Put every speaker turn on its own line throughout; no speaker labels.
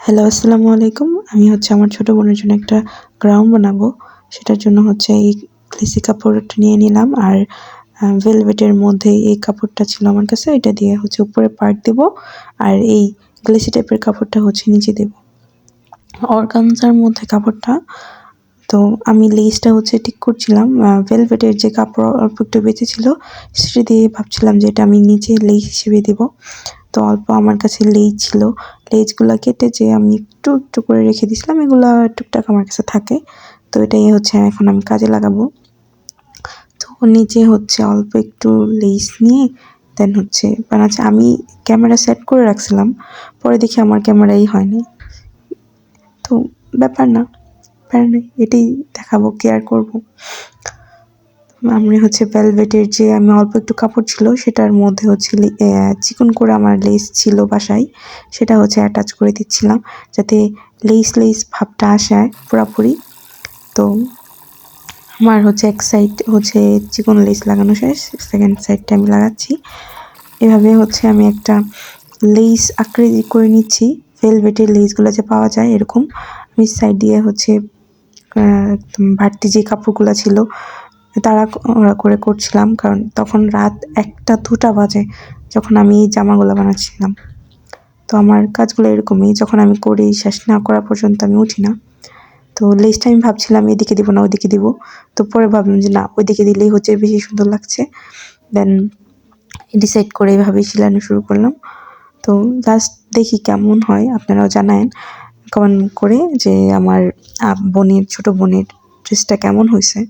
Hello, আসসালামু আলাইকুম। আমি আমার ছোট বোনের জন্য একটা গাউন বানাবো। সেটার জন্য এই গ্লিসি কাপড়টা নিয়ে নিলাম আর ভেলভেটের মধ্যে এই কাপড়টা ছিল আমার কাছে। এটা দিয়ে উপরে পার্ট দেব আর এই গ্লিসি টাইপের কাপড়টা নিচে দেব। অর্গানজার মধ্যে কাপড়টা। তো আমি লেসটা ঠিক করছিলাম। ভেলভেটের যে কাপড় অল্প একটু বেঁচে ছিল সেটা দিয়ে ভাবছিলাম যে এটা আমি নিচে লেস হিসেবে দেব। তো অল্প আমার কাছে লেস ছিল। লেসগুলা কেটে যে আমি একটু একটু করে রেখে দিয়েছিলাম, এগুলা টুকটাক আমার কাছে থাকে। তো এটাই এখন আমি কাজে লাগাবো। তো নিচে অল্প একটু লেস নিয়ে দেন বানাচ্ছি। আমি ক্যামেরা সেট করে রাখছিলাম, পরে দেখি আমার ক্যামেরাই হয়নি। তো ব্যাপার না, এটাই দেখাবো, কেয়ার করবো। আমি ভেলভেটের যে আমি অল্প একটু কাপড় ছিল সেটার মধ্যে চিকন করে আমার লেস ছিল বাসায়, সেটা অ্যাটাচ করে দিচ্ছিলাম যাতে লেস ভাবটা আসে পুরাপুরি। তো আমার এক সাইড চিকন লেস লাগানো শেষ, সেকেন্ড সাইডটা আমি লাগাচ্ছি। এভাবে আমি একটা লেস আকৃতি করে নিচ্ছি। ভেলভেটের লেসগুলো যে পাওয়া যায় এরকম আমি সাইড দিয়ে একদম বাড়তি যে কাপড়গুলো ছিল তাড়াহুড়া করে করছিলাম, কারণ তখন রাত 1টা-2টা বাজে যখন আমি এই জামাগুলো বানাচ্ছিলাম। তো আমার কাজগুলো এরকমই, যখন আমি করি শেষ না করা পর্যন্ত আমি উঠি না। তো লেসটা আমি ভাবছিলাম এদিকে দিব না ওইদিকে দিব, তো পরে ভাবলাম যে না, ওইদিকে দিলেই বেশি সুন্দর লাগছে। দেন ডিসাইড করে এভাবেই সেলানো শুরু করলাম। তো লাস্ট দেখি কেমন হয়, আপনারাও জানায়েন কমেন্ট করে যে আমার ছোট বোনের ড্রেসটা কেমন হয়েছে।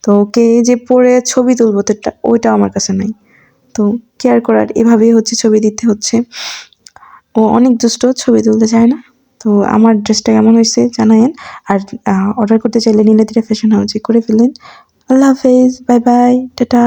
তো ওকে যে পরে ছবি তুলবো তো ওইটা আমার কাছে নাই। তো কেয়ার করার এভাবেই ছবি দিতে হচ্ছে। ও অনেক দুষ্ট, ছবি তুলতে চায় না। তো আমার ড্রেসটা কেমন হয়েছে জানায়েন। আর অর্ডার করতে চাইলে নীলাদ্রি ফ্যাশন হাউসে করে ফেলেন। আল্লাহ হাফেজ, বাই বাই, টাটা।